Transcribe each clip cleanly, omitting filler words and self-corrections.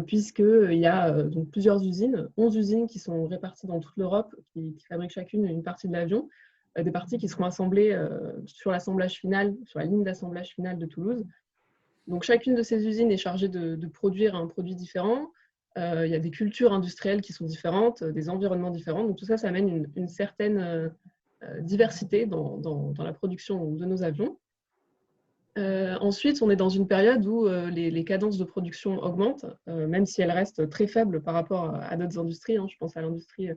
puisqu'il y a donc plusieurs usines, 11 usines qui sont réparties dans toute l'Europe, qui fabriquent chacune une partie de l'avion, des parties qui seront assemblées sur l'assemblage final, sur la ligne d'assemblage finale de Toulouse. Donc chacune de ces usines est chargée de produire un produit différent. Il y a des cultures industrielles qui sont différentes, des environnements différents. Donc tout ça, ça amène une certaine diversité dans la production de nos avions. Ensuite, on est dans une période où les cadences de production augmentent, même si elles restent très faibles par rapport à d'autres industries. Je pense à l'industrie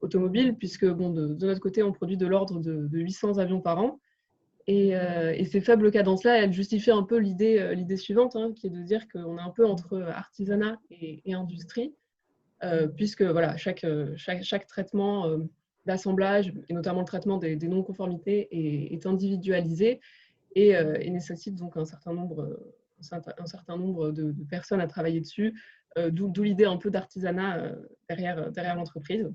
automobile, puisque bon, de notre côté, on produit de l'ordre de 800 avions par an. Et ces faibles cadences-là, elles justifient un peu l'idée suivante, qui est de dire qu'on est un peu entre artisanat et industrie, puisque voilà, chaque traitement d'assemblage, et notamment le traitement des non-conformités, est individualisé et nécessite donc un certain nombre de personnes à travailler dessus, d'où l'idée un peu d'artisanat derrière l'entreprise.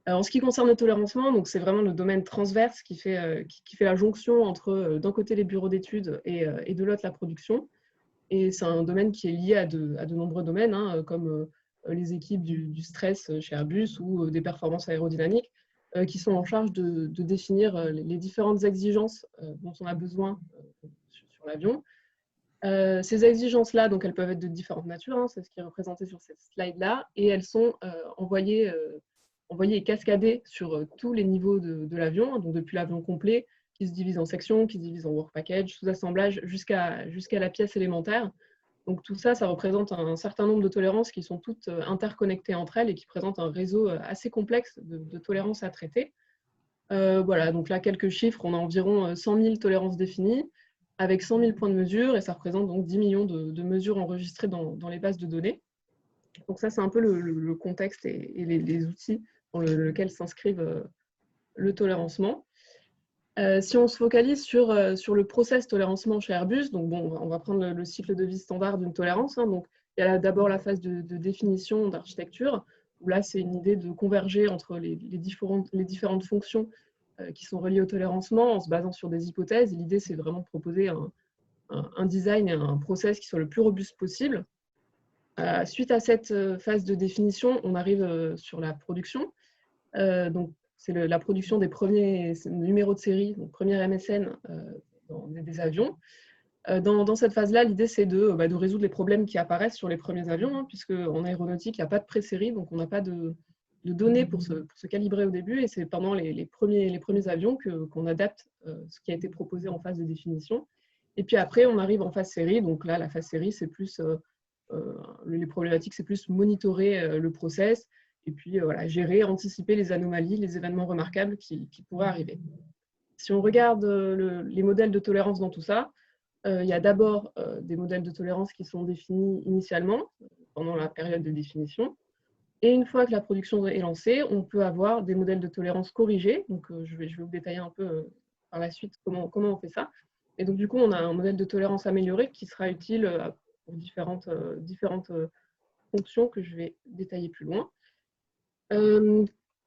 En ce qui concerne le tolérancement, c'est vraiment le domaine transverse qui fait la jonction entre d'un côté les bureaux d'études et de l'autre la production. Et c'est un domaine qui est lié à de nombreux domaines, comme les équipes du stress chez Airbus ou des performances aérodynamiques, qui sont en charge de définir les différentes exigences dont on a besoin sur l'avion. Ces exigences-là, donc elles peuvent être de différentes natures, c'est ce qui est représenté sur cette slide-là, et elles sont envoyées et cascadées sur tous les niveaux de l'avion, donc depuis l'avion complet, qui se divise en sections, qui se divise en work package, sous-assemblage, jusqu'à la pièce élémentaire. Donc tout ça, ça représente un certain nombre de tolérances qui sont toutes interconnectées entre elles et qui présentent un réseau assez complexe de tolérances à traiter. Voilà, donc là, quelques chiffres, on a environ 100 000 tolérances définies, avec 100 000 points de mesure, et ça représente donc 10 millions de mesures enregistrées dans les bases de données. Donc ça, c'est un peu le contexte et les outils dans lesquels s'inscrivent le tolérancement. Si on se focalise sur le process tolérancement chez Airbus, donc bon, on va prendre le cycle de vie standard d'une tolérance. Donc il y a d'abord la phase de définition d'architecture, où là, c'est une idée de converger entre les différentes fonctions qui sont reliées au tolérancement en se basant sur des hypothèses. L'idée, c'est vraiment de proposer un design et un process qui soit le plus robuste possible. Suite à cette phase de définition, on arrive sur la production. Donc, c'est la production des premiers numéros de série, donc premiers MSN dans des avions. Dans cette phase-là, l'idée, c'est de résoudre les problèmes qui apparaissent sur les premiers avions, puisque en aéronautique, il n'y a pas de pré-série, donc on n'a pas de données pour se calibrer au début, et c'est pendant les premiers avions qu'on adapte ce qui a été proposé en phase de définition. Et puis après, on arrive en phase série, donc là, la phase série, c'est plus, les problématiques, c'est plus monitorer le process, et puis voilà, gérer, anticiper les anomalies, les événements remarquables qui pourraient arriver. Si on regarde les modèles de tolérance dans tout ça, il y a d'abord des modèles de tolérance qui sont définis initialement, pendant la période de définition. Et une fois que la production est lancée, on peut avoir des modèles de tolérance corrigés. Donc, je vais vous détailler un peu par la suite comment on fait ça. Et donc, du coup, on a un modèle de tolérance amélioré qui sera utile pour différentes fonctions que je vais détailler plus loin.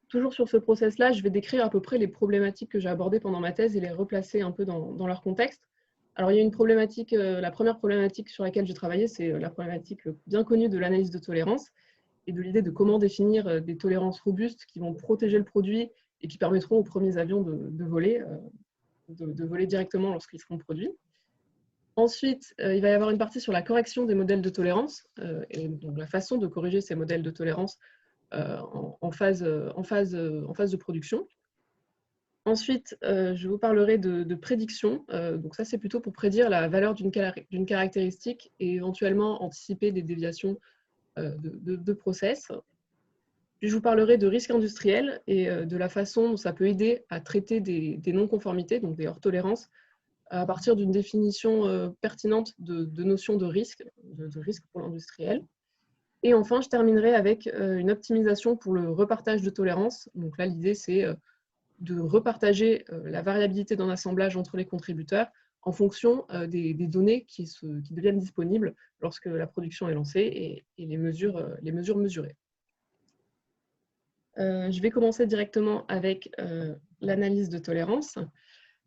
Toujours sur ce process-là, je vais décrire à peu près les problématiques que j'ai abordées pendant ma thèse et les replacer un peu dans leur contexte. Alors, il y a une problématique, la première problématique sur laquelle j'ai travaillé, c'est la problématique bien connue de l'analyse de tolérance et de l'idée de comment définir des tolérances robustes qui vont protéger le produit et qui permettront aux premiers avions de voler directement lorsqu'ils seront produits. Ensuite, il va y avoir une partie sur la correction des modèles de tolérance et donc la façon de corriger ces modèles de tolérance en phase de production. Ensuite, je vous parlerai de prédiction. Donc ça, c'est plutôt pour prédire la valeur d'une caractéristique et éventuellement anticiper des déviations de process. Puis je vous parlerai de risques industriels et de la façon dont ça peut aider à traiter des non-conformités, donc des hors-tolérances, à partir d'une définition pertinente de notions de risque pour l'industriel. Et enfin, je terminerai avec une optimisation pour le repartage de tolérance. Donc là, l'idée, c'est de repartager la variabilité d'un assemblage entre les contributeurs en fonction des données qui deviennent disponibles lorsque la production est lancée et les mesures mesurées. Je vais commencer directement avec l'analyse de tolérance.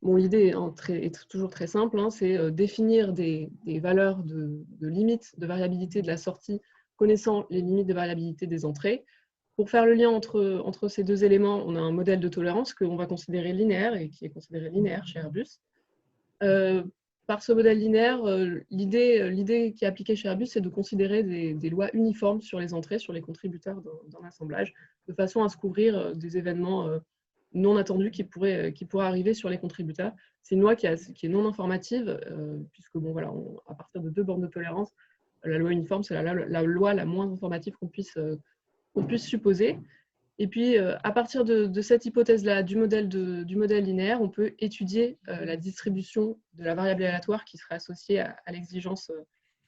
Bon, l'idée est toujours très simple, hein, c'est définir des valeurs de limites de variabilité de la sortie, connaissant les limites de variabilité des entrées. Pour faire le lien entre ces deux éléments, on a un modèle de tolérance qu'on va considérer linéaire et qui est considéré linéaire chez Airbus. Par ce modèle linéaire, l'idée qui est appliquée chez Airbus, c'est de considérer des lois uniformes sur les entrées, sur les contributeurs d'un assemblage, de façon à se couvrir des événements non attendus qui pourraient arriver sur les contributeurs. C'est une loi qui est non informative, puisque bon, voilà, à partir de 2 bornes de tolérance, la loi uniforme, c'est la loi la moins informative qu'on puisse supposer. Et puis, à partir de cette hypothèse-là, du modèle linéaire, on peut étudier la distribution de la variable aléatoire qui serait associée à l'exigence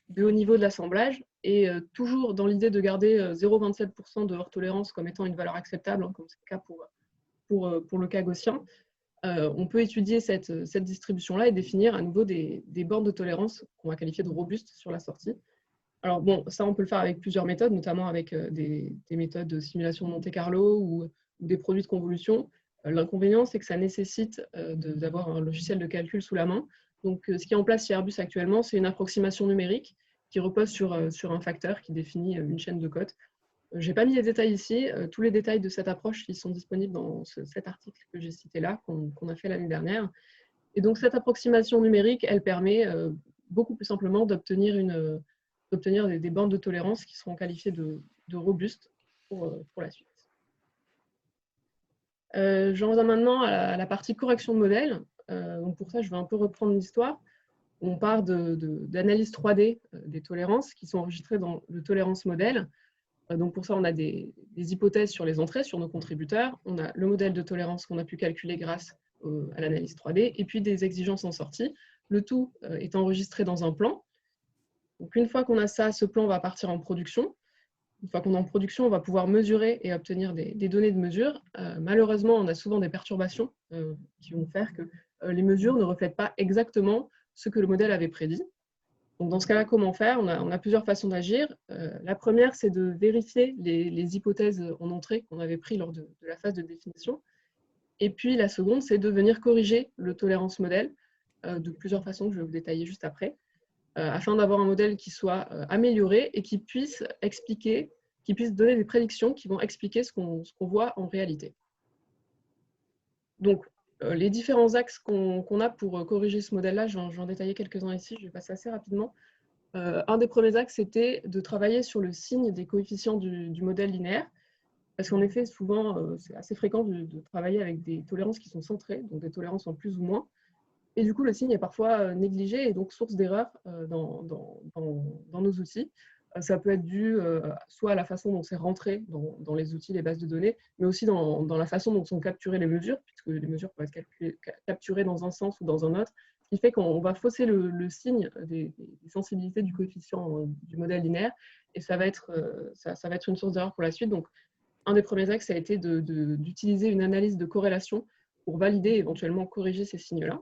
de haut niveau de l'assemblage. Et toujours dans l'idée de garder 0,27% de hors tolérance comme étant une valeur acceptable, hein, comme c'est le cas pour le cas gaussien, on peut étudier cette distribution-là et définir à nouveau des bornes de tolérance qu'on va qualifier de robustes sur la sortie. Alors bon, ça on peut le faire avec plusieurs méthodes, notamment avec des méthodes de simulation de Monte-Carlo ou des produits de convolution. L'inconvénient, c'est que ça nécessite d'avoir un logiciel de calcul sous la main. Donc ce qui est en place chez Airbus actuellement, c'est une approximation numérique qui repose sur un facteur qui définit une chaîne de cotes. Je n'ai pas mis les détails ici. Tous les détails de cette approche ils sont disponibles dans cet article que j'ai cité là, qu'on a fait l'année dernière. Et donc cette approximation numérique, elle permet beaucoup plus simplement d'obtenir des bandes de tolérance qui seront qualifiées de robustes pour la suite. J'en reviens maintenant à la partie correction de modèle. Donc pour ça, je vais un peu reprendre l'histoire. On part d'analyse 3D des tolérances qui sont enregistrées dans le tolérance modèle. Donc pour ça, on a des hypothèses sur les entrées, sur nos contributeurs. On a le modèle de tolérance qu'on a pu calculer grâce à l'analyse 3D, et puis des exigences en sortie. Le tout est enregistré dans un plan. Donc une fois qu'on a ça, ce plan va partir en production. Une fois qu'on est en production, on va pouvoir mesurer et obtenir des données de mesure. Malheureusement, on a souvent des perturbations qui vont faire que les mesures ne reflètent pas exactement ce que le modèle avait prédit. Donc dans ce cas-là, comment faire ? On a plusieurs façons d'agir. La première, c'est de vérifier les hypothèses en entrée qu'on avait prises lors de la phase de définition. Et puis la seconde, c'est de venir corriger le tolérance modèle de plusieurs façons que je vais vous détailler juste après, afin d'avoir un modèle qui soit amélioré et qui puisse donner des prédictions qui vont expliquer ce qu'on voit en réalité. Donc, les différents axes qu'on a pour corriger ce modèle-là, je vais en détailler quelques-uns ici, je vais passer assez rapidement. Un des premiers axes, c'était de travailler sur le signe des coefficients du modèle linéaire, parce qu'en effet, souvent, c'est assez fréquent de travailler avec des tolérances qui sont centrées, donc des tolérances en plus ou moins. Et du coup, le signe est parfois négligé et donc source d'erreur dans nos outils. Ça peut être dû soit à la façon dont c'est rentré dans les outils, les bases de données, mais aussi dans la façon dont sont capturées les mesures, puisque les mesures peuvent être capturées dans un sens ou dans un autre, ce qui fait qu'on va fausser le signe des sensibilités du coefficient du modèle linéaire, et ça va être une source d'erreur pour la suite. Donc, un des premiers axes, ça a été d'utiliser une analyse de corrélation pour valider et éventuellement corriger ces signes-là.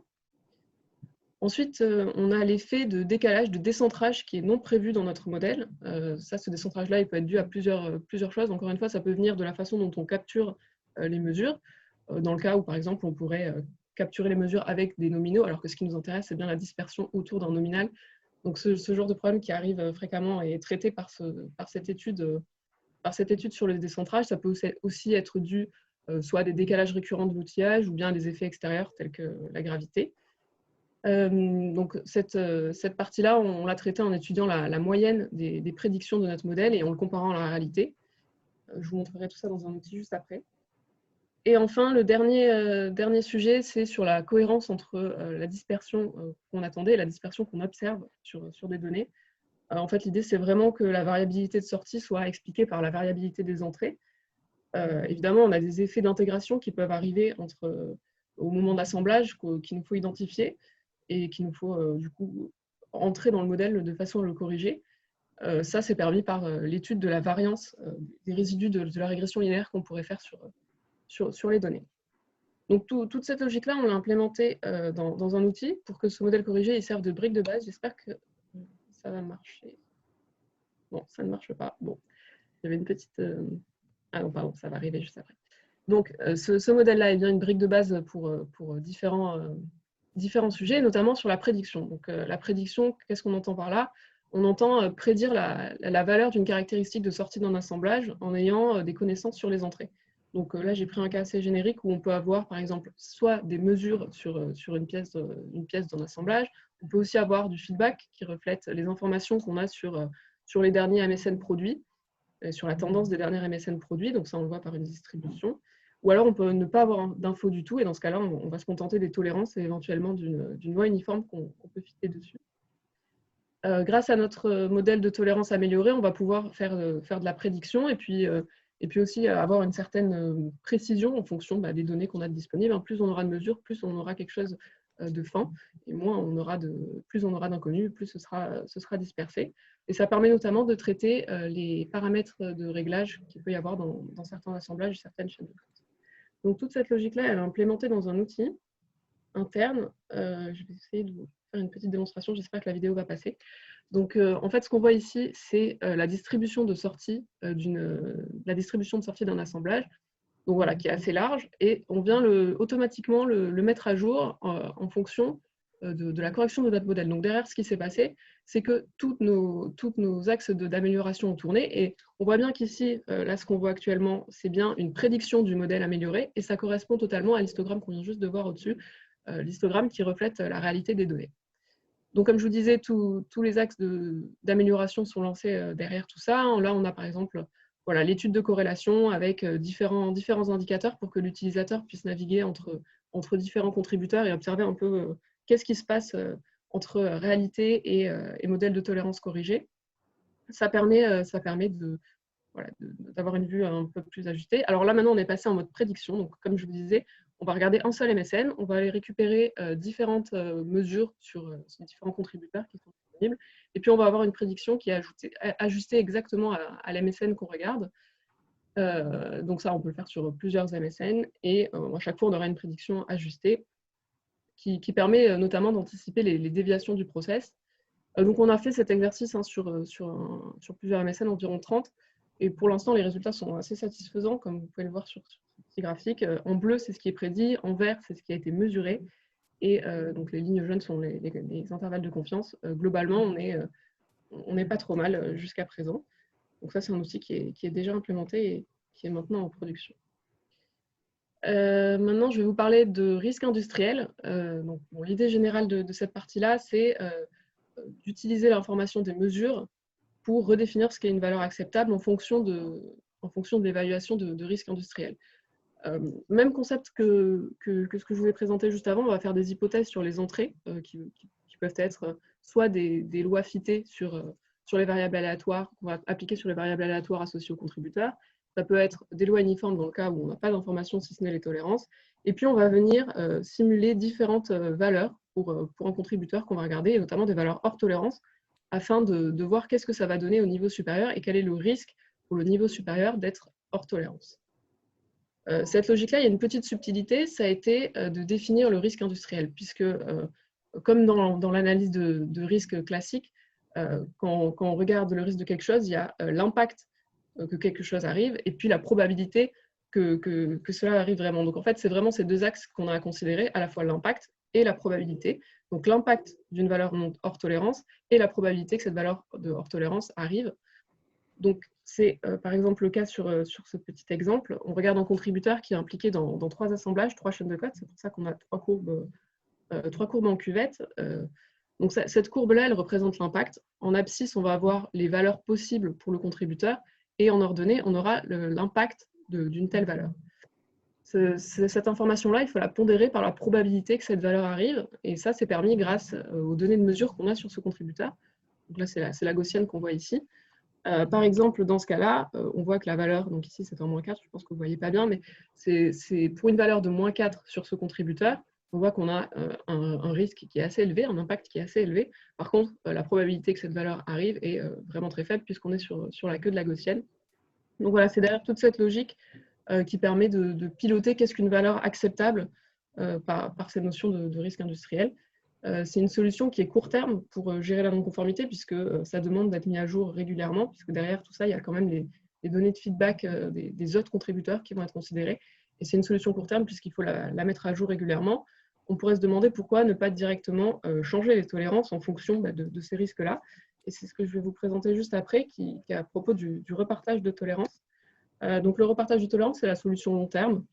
Ensuite, on a l'effet de décalage, de décentrage qui est non prévu dans notre modèle. Ce décentrage-là, il peut être dû à plusieurs choses. Encore une fois, ça peut venir de la façon dont on capture les mesures. Dans le cas où, par exemple, on pourrait capturer les mesures avec des nominaux, alors que ce qui nous intéresse, c'est bien la dispersion autour d'un nominal. Donc, ce genre de problème qui arrive fréquemment est traité par cette étude sur le décentrage. Ça peut aussi être dû soit à des décalages récurrents de l'outillage ou bien à des effets extérieurs tels que la gravité. Donc cette partie-là, on l'a traitée en étudiant la moyenne des prédictions de notre modèle et en le comparant à la réalité. Je vous montrerai tout ça dans un outil juste après. Et enfin, le dernier sujet, c'est sur la cohérence entre la dispersion qu'on attendait et la dispersion qu'on observe sur des données. En fait, l'idée, c'est vraiment que la variabilité de sortie soit expliquée par la variabilité des entrées. Évidemment, on a des effets d'intégration qui peuvent arriver au moment d'assemblage qu'il nous faut identifier et qu'il nous faut du coup entrer dans le modèle de façon à le corriger. Ça, c'est permis par l'étude de la variance des résidus de la régression linéaire qu'on pourrait faire sur les données. Donc, toute cette logique-là, on l'a implémentée dans un outil pour que ce modèle corrigé il serve de brique de base. J'espère que ça va marcher. Bon, ça ne marche pas. Bon, il y avait une petite... Ah non, pardon, ça va arriver juste après. Donc, ce modèle-là est bien une brique de base pour différents différents sujets, notamment sur la prédiction. Donc, la prédiction, qu'est-ce qu'on entend par là? On entend prédire la valeur d'une caractéristique de sortie d'un assemblage en ayant des connaissances sur les entrées. Donc là, j'ai pris un cas assez générique où on peut avoir, par exemple, soit des mesures sur une pièce d'un assemblage. On peut aussi avoir du feedback qui reflète les informations qu'on a sur les derniers MSN produits, sur la tendance des derniers MSN produits. Donc ça, on le voit par une distribution. Ou alors, on peut ne pas avoir d'infos du tout. Et dans ce cas-là, on va se contenter des tolérances et éventuellement d'une loi uniforme qu'on peut fitter dessus. Grâce à notre modèle de tolérance amélioré, on va pouvoir faire de la prédiction et puis aussi avoir une certaine précision en fonction des données qu'on a disponibles. Plus on aura de mesures, plus on aura quelque chose de fin, et plus on aura d'inconnus, plus ce sera dispersé. Et ça permet notamment de traiter les paramètres de réglage qu'il peut y avoir dans certains assemblages et certaines chaînes de code. Donc toute cette logique-là, elle est implémentée dans un outil interne. Je vais essayer de vous faire une petite démonstration, j'espère que la vidéo va passer. Donc, en fait, ce qu'on voit ici, c'est la distribution de sortie d'un assemblage, donc voilà, qui est assez large, et on vient automatiquement le mettre à jour en fonction de la correction de notre modèle. Donc derrière, ce qui s'est passé, c'est que tous nos axes d'amélioration ont tourné, et on voit bien qu'ici, là, ce qu'on voit actuellement, c'est bien une prédiction du modèle amélioré, et ça correspond totalement à l'histogramme qu'on vient juste de voir au-dessus, l'histogramme qui reflète la réalité des données. Donc, comme je vous disais, tous les axes d'amélioration sont lancés derrière tout ça. Là, on a par exemple l'étude de corrélation avec différents indicateurs pour que l'utilisateur puisse naviguer entre différents contributeurs et observer un peu qu'est-ce qui se passe entre réalité et modèle de tolérance corrigé. Ça permet d'avoir une vue un peu plus ajustée. Alors là, maintenant, on est passé en mode prédiction. Donc, comme je vous disais, on va regarder un seul MSN, on va aller récupérer différentes mesures sur différents contributeurs qui sont disponibles, et puis on va avoir une prédiction qui est ajustée exactement à l'MSN qu'on regarde. Donc ça, on peut le faire sur plusieurs MSN, et à chaque fois, on aura une prédiction ajustée qui permet notamment d'anticiper les déviations du process. Donc on a fait cet exercice sur plusieurs MSN, environ 30, et pour l'instant, les résultats sont assez satisfaisants, comme vous pouvez le voir sur ce petit graphique. En bleu, c'est ce qui est prédit, en vert, c'est ce qui a été mesuré, et donc les lignes jaunes sont les intervalles de confiance. Globalement, on n'est pas trop mal jusqu'à présent. Donc ça, c'est un outil qui est déjà implémenté et qui est maintenant en production. Maintenant, je vais vous parler de risque industriel. L'idée générale de cette partie-là, c'est d'utiliser l'information des mesures pour redéfinir ce qu'est une valeur acceptable en fonction de l'évaluation de risque industriel. Même concept que ce que je vous ai présenté juste avant, on va faire des hypothèses sur les entrées qui peuvent être soit des lois fitées sur les variables aléatoires, qu'on va appliquer sur les variables aléatoires associées aux contributeurs. Ça peut être des lois uniformes dans le cas où on n'a pas d'informations si ce n'est les tolérances. Et puis on va venir simuler différentes valeurs pour un contributeur qu'on va regarder, et notamment des valeurs hors tolérance, afin de voir qu'est-ce que ça va donner au niveau supérieur et quel est le risque pour le niveau supérieur d'être hors tolérance. Cette logique-là, il y a une petite subtilité, ça a été de définir le risque industriel, puisque comme dans l'analyse de risque classique, quand on regarde le risque de quelque chose, il y a l'impact que quelque chose arrive, et puis la probabilité que cela arrive vraiment. Donc en fait, c'est vraiment ces deux axes qu'on a à considérer, à la fois l'impact et la probabilité. Donc l'impact d'une valeur hors tolérance et la probabilité que cette valeur de hors tolérance arrive. Donc c'est par exemple le cas sur ce petit exemple. On regarde un contributeur qui est impliqué dans 3 assemblages, 3 chaînes de code. C'est pour ça qu'on a 3 courbes en cuvette. Donc cette courbe-là, elle représente l'impact. En abscisse, on va avoir les valeurs possibles pour le contributeur, et en ordonnée, on aura l'impact d'une telle valeur. Cette information-là, il faut la pondérer par la probabilité que cette valeur arrive, et ça, c'est permis grâce aux données de mesure qu'on a sur ce contributeur. Donc là, c'est la gaussienne qu'on voit ici. Par exemple, dans ce cas-là, on voit que la valeur, donc ici c'est en -4, je pense que vous ne voyez pas bien, mais c'est pour une valeur de -4 sur ce contributeur, on voit qu'on a un risque qui est assez élevé, un impact qui est assez élevé. Par contre, la probabilité que cette valeur arrive est vraiment très faible puisqu'on est sur la queue de la gaussienne. Donc voilà, c'est derrière toute cette logique qui permet de piloter qu'est-ce qu'une valeur acceptable par cette notion de risque industriel. C'est une solution qui est court terme pour gérer la non-conformité, puisque ça demande d'être mis à jour régulièrement, puisque derrière tout ça, il y a quand même les données de feedback des autres contributeurs qui vont être considérées. Et c'est une solution court terme, puisqu'il faut la mettre à jour régulièrement. on pourrait se demander pourquoi ne pas directement changer les tolérances en fonction de ces risques-là. Et c'est ce que je vais vous présenter juste après, qui est à propos du repartage de tolérance. Donc le repartage de tolérance, c'est la solution long terme.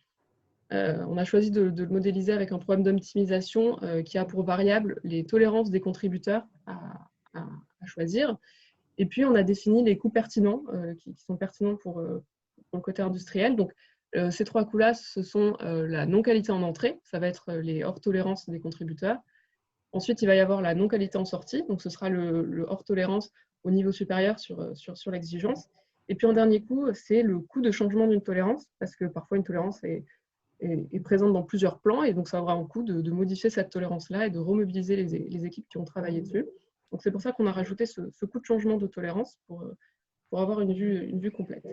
On a choisi de le modéliser avec un problème d'optimisation qui a pour variable les tolérances des contributeurs à choisir. Et puis, on a défini les coûts pertinents qui sont pertinents pour le côté industriel. Donc, ces 3 coûts-là, ce sont la non-qualité en entrée, ça va être les hors-tolérances des contributeurs. Ensuite, il va y avoir la non-qualité en sortie, donc ce sera le hors-tolérance au niveau supérieur sur l'exigence. Et puis, en dernier coût, c'est le coût de changement d'une tolérance, parce que parfois, une tolérance est présente dans plusieurs plans, et donc ça aura un coût de modifier cette tolérance-là et de remobiliser les équipes qui ont travaillé dessus. Donc c'est pour ça qu'on a rajouté ce coût de changement de tolérance pour avoir une vue complète.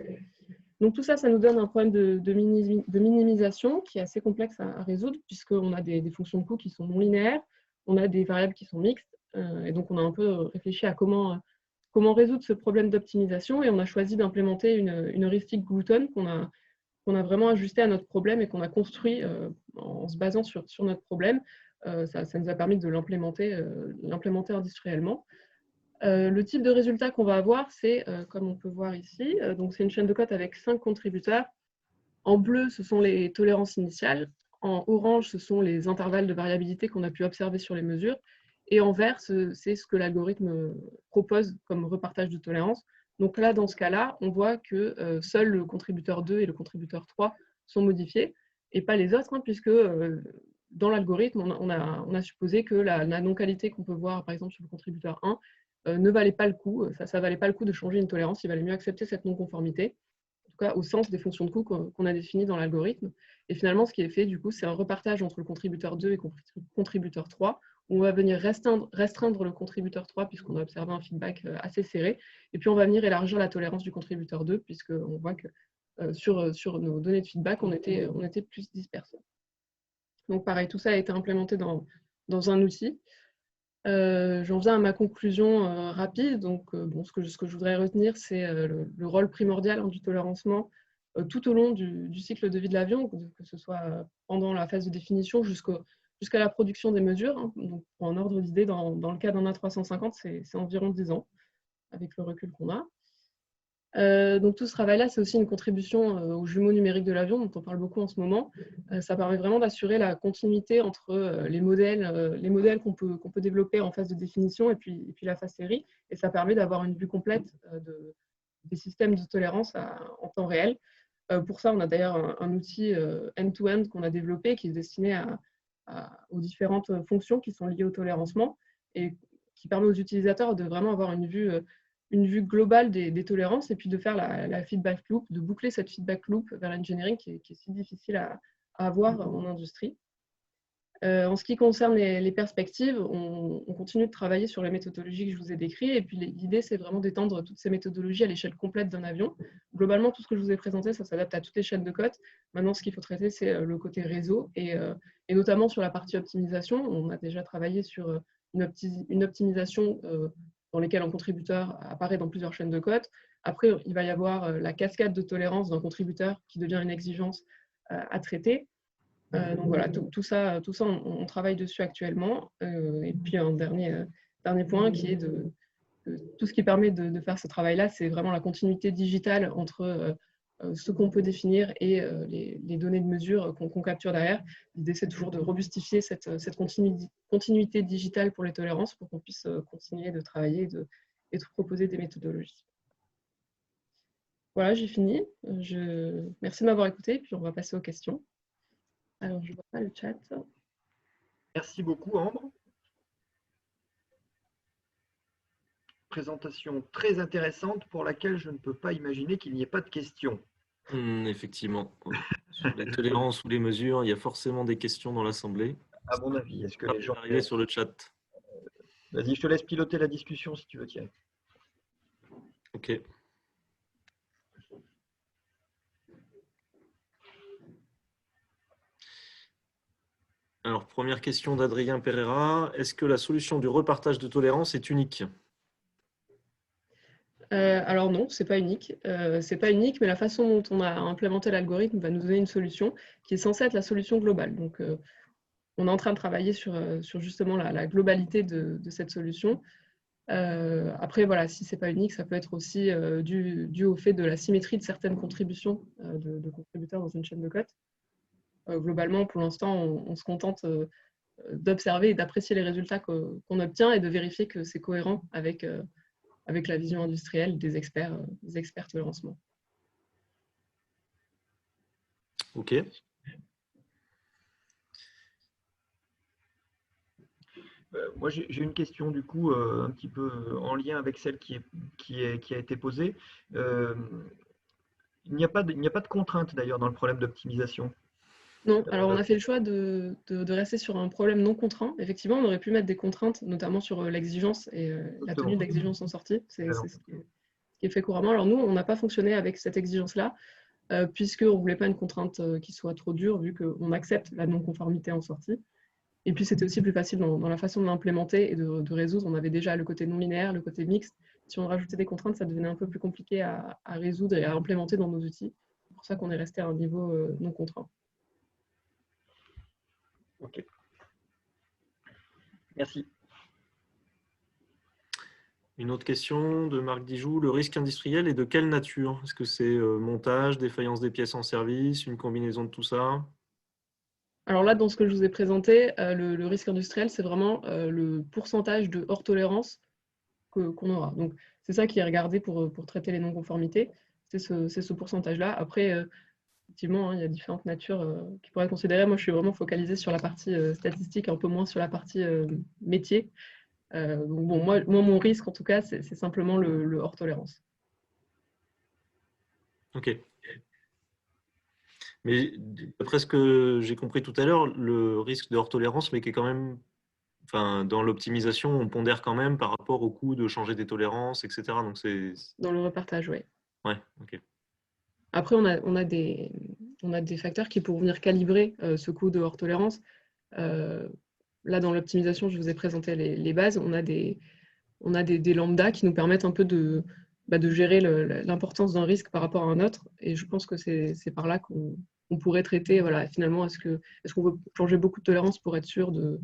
Donc tout ça, ça nous donne un problème de minimisation qui est assez complexe à résoudre, puisqu'on a des fonctions de coût qui sont non linéaires, on a des variables qui sont mixtes, et donc on a un peu réfléchi à comment résoudre ce problème d'optimisation, et on a choisi d'implémenter une heuristique Glutton qu'on a vraiment ajusté à notre problème et qu'on a construit en se basant sur notre problème. Ça nous a permis de l'implémenter industriellement. Le type de résultat qu'on va avoir, c'est, comme on peut voir ici, donc c'est une chaîne de cote avec 5 contributeurs. En bleu, ce sont les tolérances initiales. En orange, ce sont les intervalles de variabilité qu'on a pu observer sur les mesures. Et en vert, c'est ce que l'algorithme propose comme repartage de tolérance. Donc là, dans ce cas-là, on voit que seul le contributeur 2 et le contributeur 3 sont modifiés, et pas les autres, hein, puisque dans l'algorithme, on a supposé que la non-qualité qu'on peut voir, par exemple, sur le contributeur 1, ne valait pas le coup. Ça valait pas le coup de changer une tolérance, il valait mieux accepter cette non-conformité, en tout cas au sens des fonctions de coût qu'on a définies dans l'algorithme. Et finalement, ce qui est fait, du coup, c'est un repartage entre le contributeur 2 et le contributeur 3, où on va venir restreindre le contributeur 3, puisqu'on a observé un feedback assez serré, et puis on va venir élargir la tolérance du contributeur 2, puisqu'on voit que sur nos données de feedback, on était plus dispersés. Donc pareil, tout ça a été implémenté dans un outil. J'en viens à ma conclusion rapide. Donc, ce que je voudrais retenir, c'est le rôle primordial du tolérancement tout au long du cycle de vie de l'avion, que ce soit pendant la phase de définition jusqu'à la production des mesures. Hein. Donc, pour un ordre d'idée, dans le cas d'un A350, c'est environ 10 ans, avec le recul qu'on a. Donc tout ce travail-là, c'est aussi une contribution aux jumeaux numériques de l'avion, dont on parle beaucoup en ce moment. Ça permet vraiment d'assurer la continuité entre les modèles qu'on peut développer en phase de définition et puis la phase série. Et ça permet d'avoir une vue complète des systèmes de tolérance en temps réel. Pour ça, on a d'ailleurs un outil end-to-end qu'on a développé qui est destiné aux différentes fonctions qui sont liées au tolérancement et qui permet aux utilisateurs de vraiment avoir une vue globale des tolérances et puis de faire la feedback loop, de boucler cette feedback loop vers l'engineering qui est si difficile à avoir en industrie. En ce qui concerne les perspectives, on continue de travailler sur les méthodologies que je vous ai décrites, et puis l'idée, c'est vraiment d'étendre toutes ces méthodologies à l'échelle complète d'un avion. Globalement, tout ce que je vous ai présenté, ça s'adapte à toutes les chaînes de code. Maintenant, ce qu'il faut traiter, c'est le côté réseau, et notamment sur la partie optimisation. On a déjà travaillé sur une optimisation dans laquelle un contributeur apparaît dans plusieurs chaînes de code. Après, il va y avoir la cascade de tolérance d'un contributeur qui devient une exigence à traiter. Donc voilà, tout ça on travaille dessus actuellement. Et puis un dernier point qui est tout ce qui permet de faire ce travail-là, c'est vraiment la continuité digitale entre ce qu'on peut définir et les données de mesure qu'on capture derrière. L'idée, c'est toujours de robustifier cette continuité digitale pour les tolérances pour qu'on puisse continuer de travailler et de proposer des méthodologies. Voilà, j'ai fini. Merci de m'avoir écouté, puis on va passer aux questions. Alors, je ne vois pas le chat. Merci beaucoup, Ambre. Présentation très intéressante pour laquelle je ne peux pas imaginer qu'il n'y ait pas de questions. Effectivement. Sur les tolérances ou les mesures, il y a forcément des questions dans l'Assemblée. À mon avis, est-ce que les gens... arriver sur le chat. Vas-y, je te laisse piloter la discussion si tu veux, Thierry. Ok. Alors, première question d'Adrien Pereira. Est-ce que la solution du repartage de tolérance est unique ? Alors non, ce n'est pas unique. C'est pas unique, mais la façon dont on a implémenté l'algorithme va nous donner une solution qui est censée être la solution globale. Donc, on est en train de travailler sur justement la globalité de cette solution. Après, voilà, si ce n'est pas unique, ça peut être aussi dû au fait de la symétrie de certaines contributions de contributeurs dans une chaîne de code. Globalement, pour l'instant, on se contente d'observer et d'apprécier les résultats qu'on obtient et de vérifier que c'est cohérent avec la vision industrielle des experts tolérancement. OK. Moi, j'ai une question du coup un petit peu en lien avec celle qui a été posée. Il n'y a pas de contrainte d'ailleurs dans le problème d'optimisation. Non, alors on a fait le choix de rester sur un problème non contraint. Effectivement, on aurait pu mettre des contraintes, notamment sur l'exigence et la tenue d'exigence en sortie. C'est ce qui est fait couramment. Alors nous, on n'a pas fonctionné avec cette exigence-là, puisqu'on ne voulait pas une contrainte qui soit trop dure, vu qu'on accepte la non-conformité en sortie. Et puis, c'était aussi plus facile dans la façon de l'implémenter et de résoudre. On avait déjà le côté non linéaire, le côté mixte. Si on rajoutait des contraintes, ça devenait un peu plus compliqué à résoudre et à implémenter dans nos outils. C'est pour ça qu'on est resté à un niveau non contraint. OK. Merci. Une autre question de Marc Dijoux. Le risque industriel est de quelle nature? Est-ce que c'est montage, défaillance des pièces en service, une combinaison de tout ça? Alors là, dans ce que je vous ai présenté, le risque industriel, c'est vraiment le pourcentage de hors tolérance qu'on aura. Donc, c'est ça qui est regardé pour traiter les non-conformités. C'est ce pourcentage-là. Après, effectivement, il y a différentes natures qui pourraient être considérées. Moi, je suis vraiment focalisée sur la partie statistique, un peu moins sur la partie métier. Donc, bon, moi, mon risque, en tout cas, c'est simplement le hors tolérance. OK. Mais d'après ce que j'ai compris tout à l'heure, le risque de hors tolérance, mais qui est quand même, enfin, dans l'optimisation, on pondère quand même par rapport au coût de changer des tolérances, etc. Donc c'est. Dans le repartage, oui. Ouais, OK. Après, on a des facteurs qui pourront venir calibrer ce coût de hors tolérance. Là, dans l'optimisation, je vous ai présenté les bases. On a des lambdas qui nous permettent un peu de gérer l'importance d'un risque par rapport à un autre. Et je pense que c'est par là qu'on pourrait traiter, voilà, finalement, est-ce qu'on veut changer beaucoup de tolérance pour être sûr de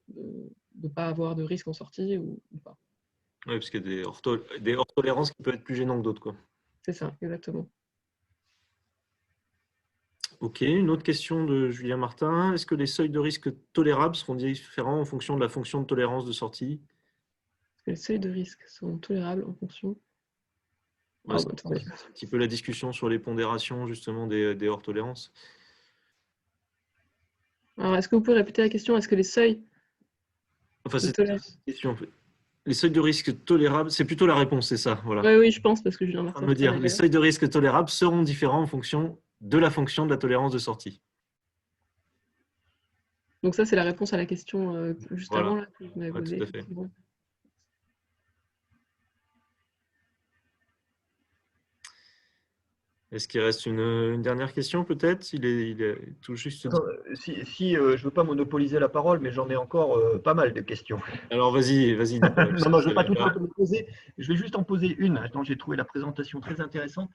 ne pas avoir de risque en sortie ou pas. Oui, parce qu'il y a des hors tolérances qui peuvent être plus gênants que d'autres, quoi. C'est ça, exactement. OK, une autre question de Julien Martin. Est-ce que les seuils de risque tolérables seront différents en fonction de la fonction de tolérance de sortie? Est-ce que les seuils de risque sont tolérables en fonction? Ouais, c'est un petit peu la discussion sur les pondérations justement des hors tolérances. Alors, est-ce que vous pouvez répéter la question? Est-ce que les seuils Enfin, de c'est tolérance... une question. Les seuils de risque tolérables, c'est plutôt la réponse, c'est ça, voilà. Oui, je pense, parce que Julien Martin... Me dire, les seuils de risque tolérables seront différents en fonction de la fonction de la tolérance de sortie. Donc ça, c'est la réponse à la question juste Voilà. avant, là, que vous m'avez posée. Tout à fait. Bon. Est-ce qu'il reste une dernière question, peut-être? Il est tout juste... Si je ne veux pas monopoliser la parole, mais j'en ai encore pas mal de questions. Alors, vas-y. Non, je ne vais pas tout me poser. Je vais juste en poser une. Attends, j'ai trouvé la présentation très intéressante.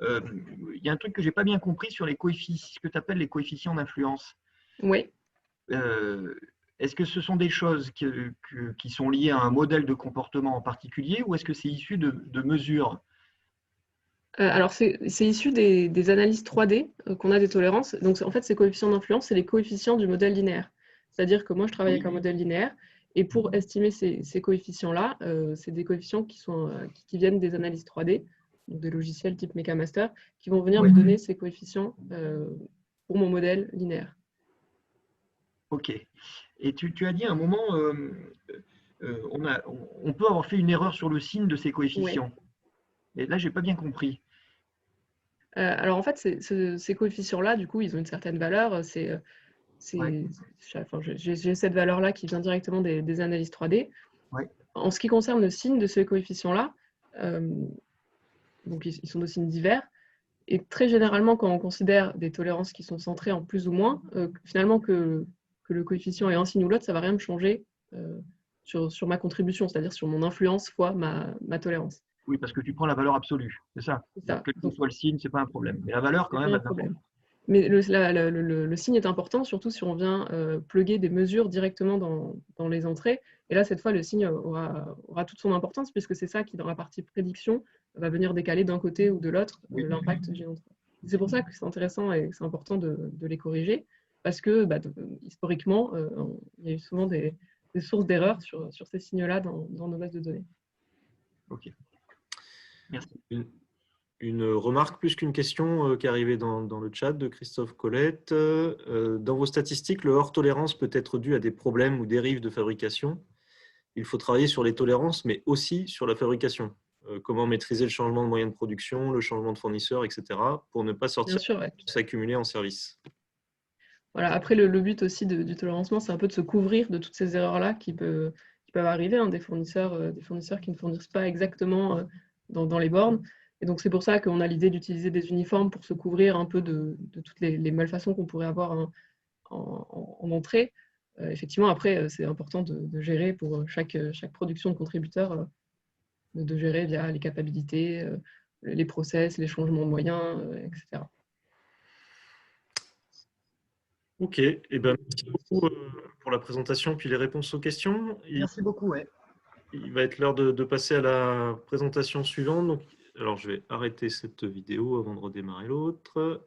Il y a un truc que je n'ai pas bien compris sur les coefficients, ce que tu appelles les coefficients d'influence. Oui. Est-ce que ce sont des choses qui sont liées à un modèle de comportement en particulier ou est-ce que c'est issu de mesures? Alors, c'est issu des analyses 3D qu'on a des tolérances. Donc, en fait, ces coefficients d'influence, c'est les coefficients du modèle linéaire. C'est-à-dire que moi, je travaille avec un modèle linéaire et pour estimer ces coefficients-là, c'est des coefficients qui viennent des analyses 3D, donc des logiciels type MechaMaster, qui vont venir me donner ces coefficients pour mon modèle linéaire. Ok. Et tu as dit à un moment, on peut avoir fait une erreur sur le signe de ces coefficients. Oui. Et là, je n'ai pas bien compris. Alors en fait, ces coefficients-là, du coup, ils ont une certaine valeur. J'ai cette valeur-là qui vient directement des analyses 3D. Ouais. En ce qui concerne le signe de ces coefficients-là, donc ils sont de signes divers. Et très généralement, quand on considère des tolérances qui sont centrées en plus ou moins, finalement que le coefficient ait un signe ou l'autre, ça ne va rien me changer sur ma contribution, c'est-à-dire sur mon influence fois ma tolérance. Oui, parce que tu prends la valeur absolue, c'est ça. C'est ça. Quel que soit le signe, ce n'est pas un problème. Mais la valeur, quand même, un problème. Mais le signe est important, surtout si on vient plugger des mesures directement dans les entrées. Et là, cette fois, le signe aura toute son importance, puisque c'est ça qui, dans la partie prédiction, va venir décaler d'un côté ou de l'autre l'impact d'une entrée. C'est pour ça que c'est intéressant et que c'est important de les corriger, parce que historiquement, il y a eu souvent des sources d'erreurs sur ces signes-là dans nos bases de données. Ok. Merci. Une remarque plus qu'une question qui est arrivée dans le chat de Christophe Colette. Dans vos statistiques, le hors tolérance peut être dû à des problèmes ou dérives de fabrication. Il faut travailler sur les tolérances, mais aussi sur la fabrication. Comment maîtriser le changement de moyens de production, le changement de fournisseur, etc., pour ne pas sortir s'accumuler en service. Voilà. Après, le but aussi du tolérancement, c'est un peu de se couvrir de toutes ces erreurs-là qui peuvent arriver, hein, des fournisseurs qui ne fournissent pas exactement dans les bornes. Et donc, c'est pour ça qu'on a l'idée d'utiliser des uniformes pour se couvrir un peu de toutes les malfaçons qu'on pourrait avoir en entrée. Effectivement, après, c'est important de gérer pour chaque production de contributeur, de gérer via les capacités, les process, les changements de moyens, etc. Ok, et merci beaucoup pour la présentation puis les réponses aux questions. Merci beaucoup. Ouais. Il va être l'heure de passer à la présentation suivante. Donc, alors, je vais arrêter cette vidéo avant de redémarrer l'autre.